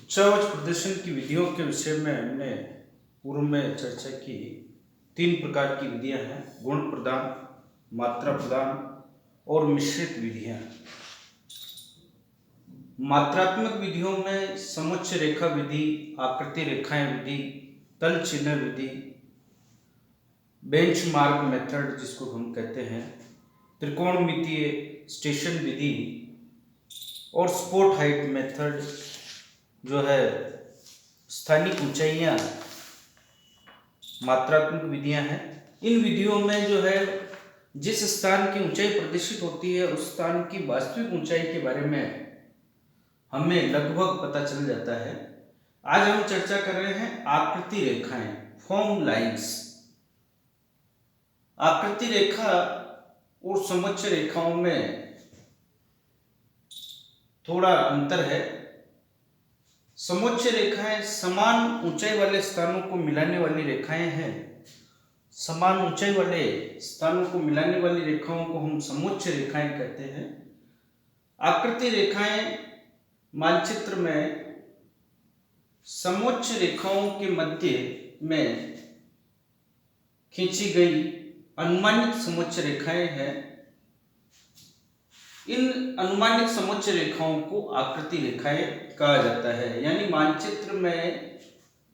उच्चावच प्रदर्शन की विधियों के विषय में हमने पूर्व में चर्चा की। 3 प्रकार की विधियां हैं: गुण प्रदान, मात्रा प्रदान और मिश्रित विधियां। मात्रात्मक विधियों में समुच्च रेखा विधि, आकृति रेखाएं विधि, तल चिन्ह विधि, बेंचमार्क मेथड जिसको हम कहते हैं, त्रिकोणमितीय स्टेशन विधि और स्पॉट हाइट मेथड जो है स्थानिक ऊंचाइयां मात्रात्मक विधियां हैं। इन विधियों में जो है जिस स्थान की ऊंचाई प्रदर्शित होती है उस स्थान की वास्तविक ऊंचाई के बारे में हमें लगभग पता चल जाता है। आज हम चर्चा कर रहे हैं आकृति रेखाएं, फॉर्म लाइंस। आकृति रेखा और समुच्च रेखाओं में थोड़ा अंतर है। समुच्च रेखाएं समान ऊंचाई वाले स्थानों को मिलाने वाली रेखाएं हैं। समान ऊंचाई वाले स्थानों को मिलाने वाली रेखाओं को हम समुच्च रेखाएं कहते हैं। आकृति रेखाएं मानचित्र में समुच्च रेखाओं के मध्य में खींची गई अनुमानित समुच्च रेखाएं हैं। इन अनुमानित समुच्च रेखाओं को आकृति रेखाएं कहा जाता है। यानी मानचित्र में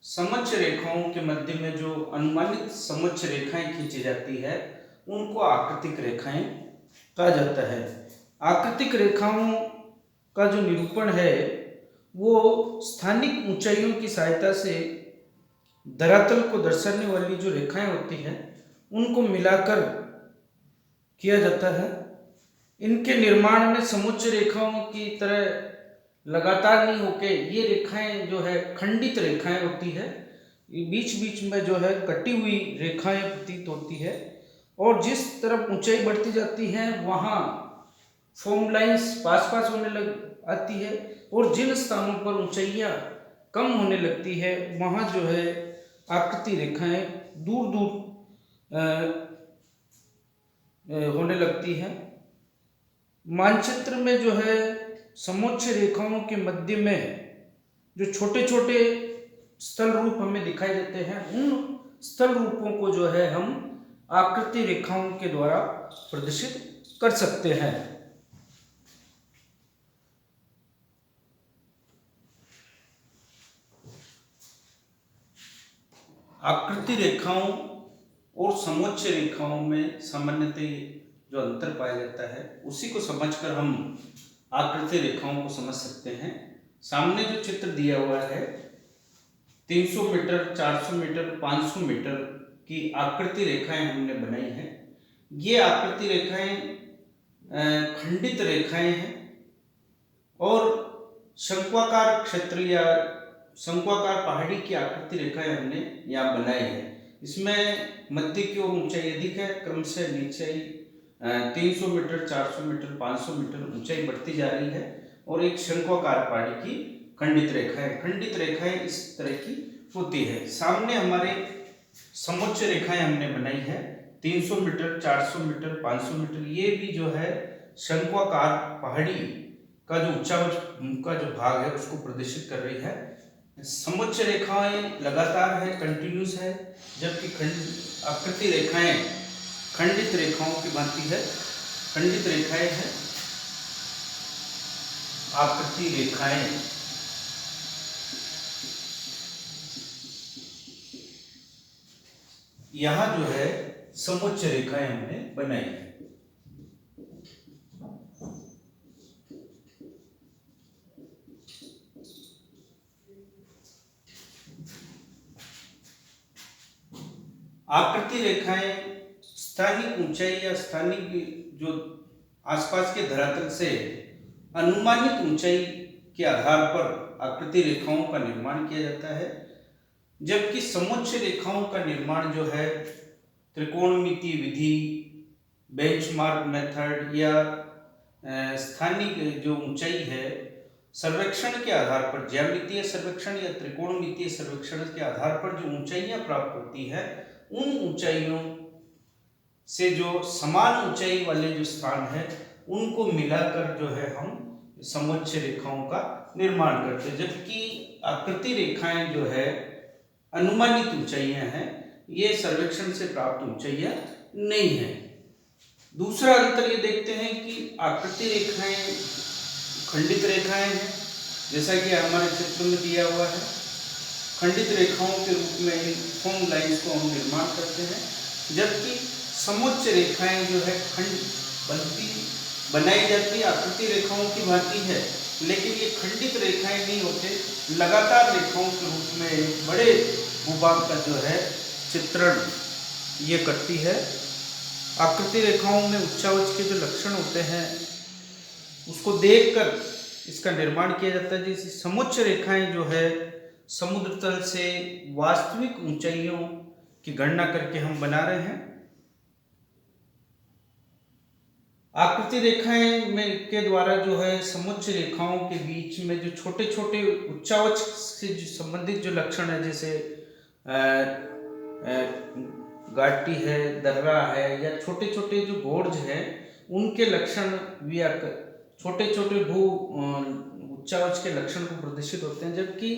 समुच्च रेखाओं के मध्य में जो अनुमानित समुच्च रेखाएं खींची जाती है उनको आकृतिक रेखाएं कहा जाता है। आकृतिक रेखाओं का जो निरूपण है वो स्थानिक ऊंचाइयों की सहायता से धरातल को दर्शाने वाली जो रेखाएं होती हैं उनको मिलाकर किया जाता है। इनके निर्माण में समुच्च रेखाओं की तरह लगातार नहीं होके ये रेखाएं जो है खंडित रेखाएं होती है। बीच बीच में जो है कटी हुई रेखाएं प्रतीत होती है और जिस तरफ ऊंचाई बढ़ती जाती है वहाँ फॉर्म लाइंस पास पास होने लग आती है और जिन स्थानों पर ऊंचाइयाँ कम होने लगती है वहाँ जो है आकृति रेखाएं दूर दूर होने लगती हैं। मानचित्र में जो है समुच्च रेखाओं के मध्य में जो छोटे छोटे स्थल रूप हमें दिखाई देते हैं उन स्थल रूपों को जो है हम आकृति रेखाओं के द्वारा प्रदर्शित कर सकते हैं। आकृति रेखाओं और समुच्च रेखाओं में सामान्यतः जो अंतर पाया जाता है उसी को समझकर हम आकृति रेखाओं को समझ सकते हैं। सामने जो चित्र दिया हुआ है 300 मीटर, 400 मीटर, 500 मीटर की आकृति रेखाएं हमने बनाई हैं। ये आकृति रेखाएं खंडित रेखाएं हैं और शंक्वाकार क्षेत्र या शंक्वाकार पहाड़ी की आकृति रेखाएं हमने यहाँ बनाई है। इसमें मध्य की ओर ऊंचाई अधिक है, क्रमशः नीचे 300 मीटर, 400 मीटर, 500 मीटर ऊंचाई बढ़ती जा रही है और एक शंक्वाकार पहाड़ी की खंडित रेखाएं। खंडित रेखाएं इस तरह की होती है। सामने हमारे समुच्च रेखाएं हमने बनाई है 300 मीटर, 400 मीटर, 500 मीटर। ये भी जो है शंक्वाकार पहाड़ी का जो उच्चावच का जो भाग है उसको प्रदर्शित कर रही है। समुच्च रेखाएं लगातार है, कंटिन्यूस है, जबकि आकृति रेखाएं खंडित रेखाओं की भांति है। खंडित रेखाएं हैं, आकृति रेखाएं यहां जो है समुच्च रेखाएं हमने बनाई है। आकृति रेखाएं स्थानिक ऊंचाई या स्थानिक जो आसपास के धरातल से अनुमानित ऊंचाई के आधार पर आकृति रेखाओं का निर्माण किया जाता है, जबकि समुच्च रेखाओं का निर्माण जो है त्रिकोणमितीय विधि, बेंचमार्क मेथड या स्थानिक जो ऊंचाई है सर्वेक्षण के आधार पर, ज्यामितीय सर्वेक्षण या त्रिकोणमितीय सर्वेक्षण के आधार पर जो ऊंचाइयां प्राप्त होती है उन ऊंचाइयों से जो समान ऊंचाई वाले जो स्थान है उनको मिलाकर जो है हम समोच्च रेखाओं का निर्माण करते हैं, जबकि आकृति रेखाएं जो है अनुमानित ऊंचाइयां हैं, ये सर्वेक्षण से प्राप्त ऊंचाइयां नहीं है। दूसरा अंतर ये देखते हैं कि आकृति रेखाएं खंडित रेखाएं हैं, जैसा कि हमारे चित्र में दिया हुआ है। खंडित रेखाओं के रूप में इन फॉर्म लाइंस को हम निर्माण करते हैं, जबकि समोच्च रेखाएं जो है बनाई जाती है आकृति रेखाओं की भांति है, लेकिन ये खंडित रेखाएं नहीं होते, लगातार रेखाओं के रूप में एक बड़े भूभाग का जो है चित्रण ये करती है। आकृति रेखाओं में उच्चावच के जो लक्षण होते हैं उसको देखकर इसका निर्माण किया जाता है। जैसे समोच्च रेखाएं जो है समुद्र तल से वास्तविक ऊंचाइयों की गणना करके हम बना रहे हैं। आकृति रेखाएं में के द्वारा जो है समोच्च रेखाओं के बीच में जो छोटे छोटे उच्चावच से जो संबंधित जो लक्षण है, जैसे गाटी है, दर्रा है, या छोटे छोटे जो गोर्ज है, उनके लक्षण भी छोटे छोटे उच्चावच के लक्षण को प्रदर्शित होते हैं, जबकि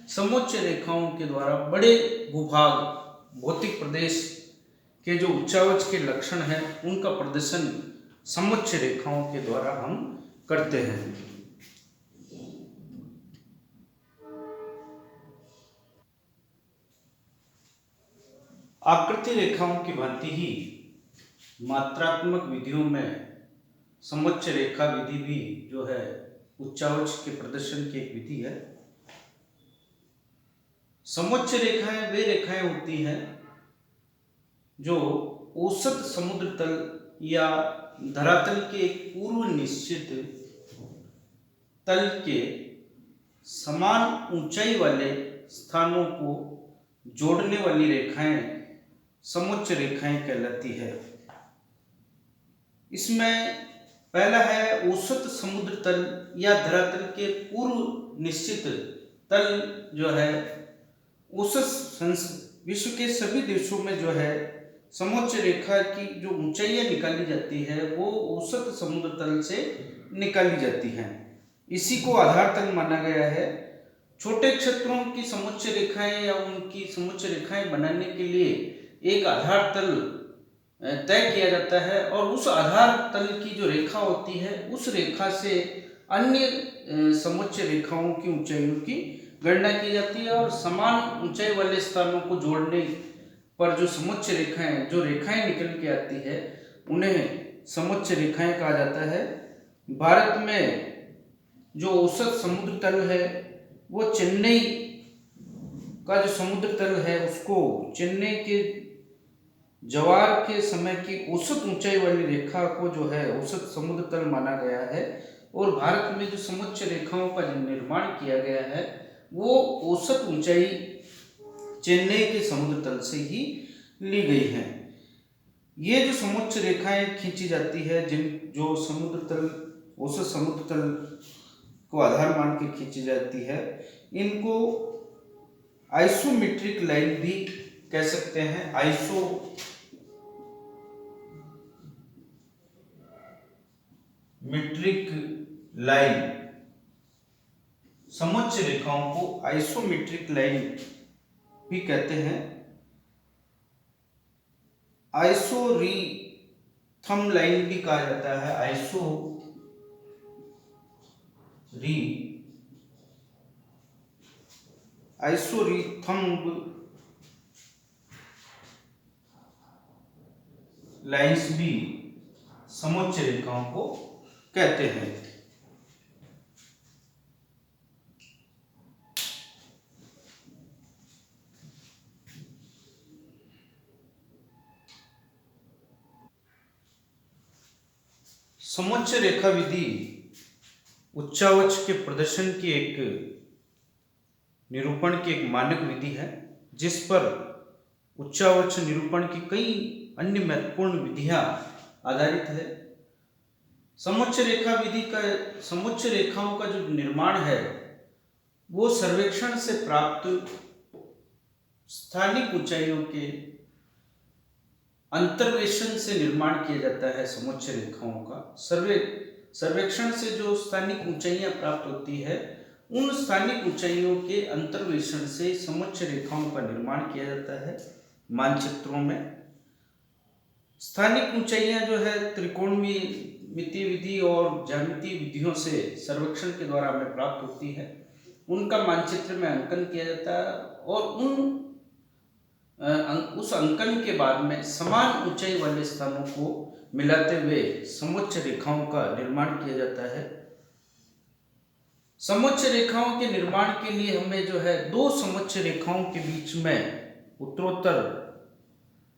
समोच्च रेखाओं के द्वारा बड़े भूभाग भौतिक प्रदेश के जो उच्चावच के लक्षण हैं उनका प्रदर्शन समोच्च रेखाओं के द्वारा हम करते हैं। आकृति रेखाओं की भांति ही मात्रात्मक विधियों में समोच्च रेखा विधि भी जो है उच्चावच के प्रदर्शन की एक विधि है। समोच्च रेखाएं वे रेखाएं होती हैं जो औसत समुद्र तल या धरातल के एक पूर्व निश्चित तल के समान ऊंचाई वाले स्थानों को जोड़ने वाली रेखाएं समोच्च रेखाएं कहलाती है। इसमें पहला है औसत समुद्र तल या धरातल के पूर्व निश्चित तल जो है औसत विश्व के सभी देशों में जो है समोच्च रेखा की जो ऊंचाइयां निकाली जाती है वो औसत समुद्र तल से निकाली जाती हैं। इसी को आधार तल माना गया है। छोटे क्षेत्रों की समोच्च रेखाएं या उनकी समोच्च रेखाएं बनाने के लिए एक आधार तल तय किया जाता है, और उस आधार तल की जो रेखा होती है उस रेखा से अन्य समोच्च रेखाओं की ऊंचाइयों की गणना की जाती है, और समान ऊंचाई वाले स्थानों को जोड़ने पर जो समोच्च रेखाएं जो रेखाएं निकल के आती है उन्हें समोच्च रेखाएं कहा जाता है। भारत में जो औसत समुद्र तल है वो चेन्नई का जो समुद्र तल है उसको चेन्नई के ज्वार के समय की औसत ऊंचाई वाली रेखा को जो है औसत समुद्र तल माना गया है, और भारत में जो समोच्च रेखाओं का निर्माण किया गया है वो औसत ऊंचाई चेन्नई के समुद्र तल से ही ली गई है। ये जो समोच्च रेखाएं खींची जाती है, जो समुद्र तल औसत समुद्र तल को आधार मान के खींची जाती है, इनको आइसोमेट्रिक लाइन भी कह सकते हैं। आइसोमेट्रिक लाइन, समोच्च रेखाओं को आइसोमेट्रिक लाइन भी कहते हैं। आइसोरीथम लाइन भी कहा जाता है। आइसोरीथम लाइंस भी समोच्च रेखाओं को कहते हैं। समोच्च रेखा विधि उच्चावच के प्रदर्शन की एक निरूपण की एक मानक विधि है, जिस पर उच्चावच निरूपण की कई अन्य महत्वपूर्ण विधियां आधारित है। समोच्च रेखा विधि का समोच्च रेखाओं का जो निर्माण है वो सर्वेक्षण से प्राप्त स्थानिक ऊंचाइयों के अंतर्वेशन से निर्माण किया जाता है। समोच्च रेखाओं का सर्वेक्षण से जो स्थानिक ऊंचाइयां प्राप्त होती है, उन स्थानिक ऊंचाइयों के अंतर्वेशन से समुच्चय रेखाओं का निर्माण किया जाता है मानचित्रों में। स्थानिक ऊंचाइयां जो है त्रिकोणमितीय विधि और ज्यामितीय विधियों से सर्वेक्षण के द्वारा हमें प्राप्त होती है। उनका मानचित्र में अंकन किया जाता है और उस अंकन के बाद में समान ऊंचाई वाले स्थानों को मिलाते हुए समुच्चय रेखाओं का निर्माण किया जाता है। समुच्चय रेखाओं के निर्माण के लिए हमें जो है दो समुच्चय रेखाओं के बीच में उत्तरोत्तर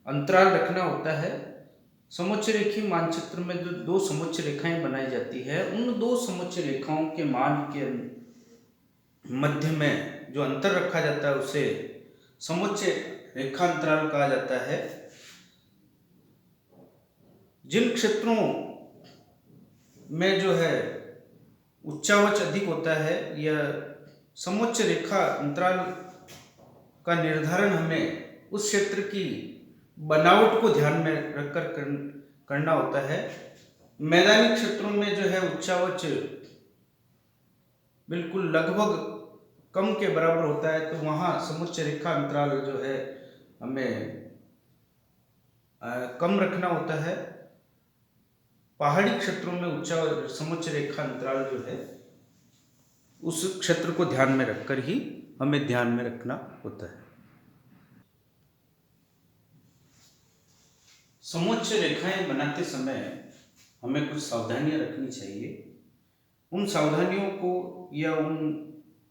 अंतराल रखना होता है। समुच्चय रेखीय मानचित्र में जो दो समुच्चय रेखाएं बनाई जाती है, उन दो समुच्चय रेखाओं के मान के मध्य में जो अंतर रखा जाता है उसे समुच्चय रेखांतराल कहा जाता है। जिन क्षेत्रों में जो है उच्चावच अधिक होता है, यह समुच्चय रेखा अंतराल का निर्धारण हमें उस क्षेत्र की बनावट को ध्यान में रखकर करना होता है। मैदानी क्षेत्रों में जो है उच्चावच बिल्कुल लगभग कम के बराबर होता है, तो वहाँ समुच्चय रेखा अंतराल जो है हमें कम रखना होता है। पहाड़ी क्षेत्रों में उच्च समुच्चय रेखा अंतराल जो है उस क्षेत्र को ध्यान में रखकर ही हमें ध्यान में रखना होता है। समुच्चय रेखाएं बनाते समय हमें कुछ सावधानियां रखनी चाहिए। उन सावधानियों को या उन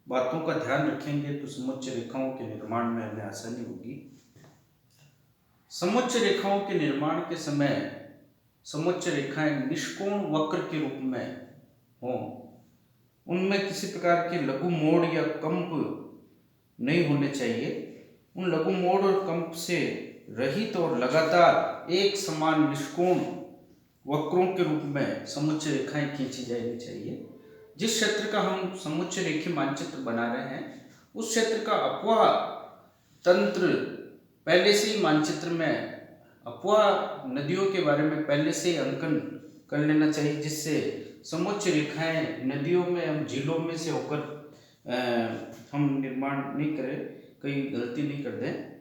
बातों का ध्यान रखेंगे तो समुच्चय रेखाओं के निर्माण में हमें आसानी होगी। समुच्चय रेखाओं के निर्माण के समय समुच्चय रेखाएं निष्कोण वक्र के रूप में हों, उनमें किसी प्रकार के लघु मोड़ या कंप नहीं होने चाहिए। उन लघु मोड़ और कंप से रहित और लगातार एक समान निष्कोण वक्रों के रूप में समुच्चय रेखाएं खींची जानी चाहिए। जिस क्षेत्र का हम समुच्चय रेखीय मानचित्र बना रहे हैं, उस क्षेत्र का अपवाह तंत्र पहले से ही मानचित्र में अपवाह नदियों के बारे में पहले से ही अंकन कर लेना चाहिए, जिससे समुच्चय रेखाएं नदियों में हम झीलों में से होकर हम निर्माण नहीं करें, कहीं गलती नहीं कर दें।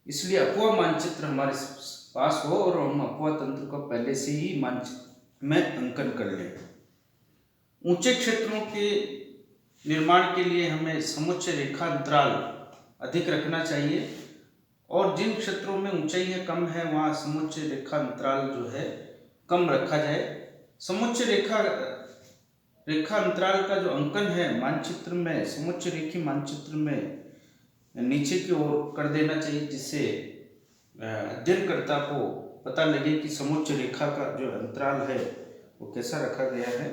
इसलिए अपवाह मानचित्र हमारे पास हो और हम अपवाह तंत्र को पहले से ही मानचित्र में अंकन कर लें। ऊंचे क्षेत्रों के निर्माण के लिए हमें समुच्चय रेखा अंतराल अधिक रखना चाहिए और जिन क्षेत्रों में ऊंचाई कम है वहाँ समुच्चय रेखा अंतराल जो है कम रखा जाए। समुच्चय रेखा अंतराल का जो अंकन है मानचित्र में, समुच्चय रेखीय मानचित्र में नीचे की ओर कर देना चाहिए, जिससे अध्ययनकर्ता को पता लगे कि समुच्चय रेखा का जो अंतराल है वो कैसा रखा गया है।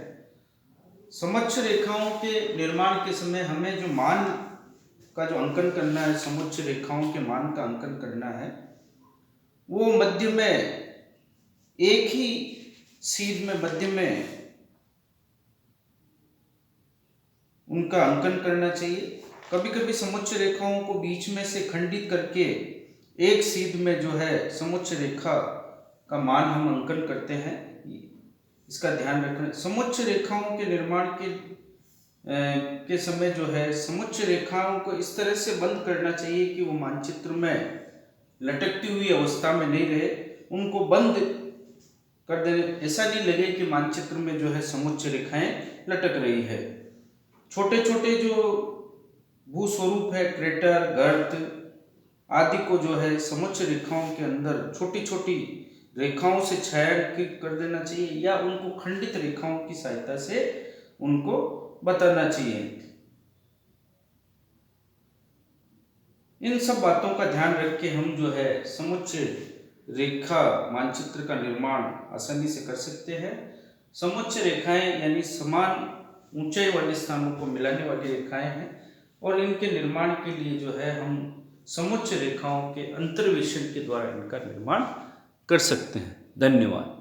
समुच्चय रेखाओं के निर्माण के समय हमें जो मान का जो अंकन करना है, समुच्चय रेखाओं के मान का अंकन करना है, वो मध्य में एक ही सीध में मध्य में उनका अंकन करना चाहिए। कभी कभी समुच्चय रेखाओं को बीच में से खंडित करके एक सीध में जो है समुच्चय रेखा का मान हम अंकन करते हैं, इसका ध्यान रखना। समुच्चय रेखाओं के निर्माण के समय जो है समुच्चय रेखाओं को इस तरह से बंद करना चाहिए कि वो मानचित्र में लटकती हुई अवस्था में नहीं रहे। उनको बंद कर देने, ऐसा नहीं लगे कि मानचित्र में जो है समुच्चय रेखाएं लटक रही है। छोटे छोटे जो भूस्वरूप है, क्रेटर, गर्त आदि को जो है समुच्चय रेखाओं के अंदर छोटी छोटी रेखाओं से छायांकित कर देना चाहिए या उनको खंडित रेखाओं की सहायता से उनको बताना चाहिए। इन सब बातों का ध्यान रख के हम जो है समुच्चय रेखा मानचित्र का निर्माण आसानी से कर सकते हैं। समुच्चय रेखाएं यानी समान ऊंचाई वाले स्थानों को मिलाने वाली रेखाएं हैं और इनके निर्माण के लिए जो है हम समुच्चय रेखाओं के अंतर्वेशन के द्वारा इनका निर्माण कर सकते हैं। धन्यवाद।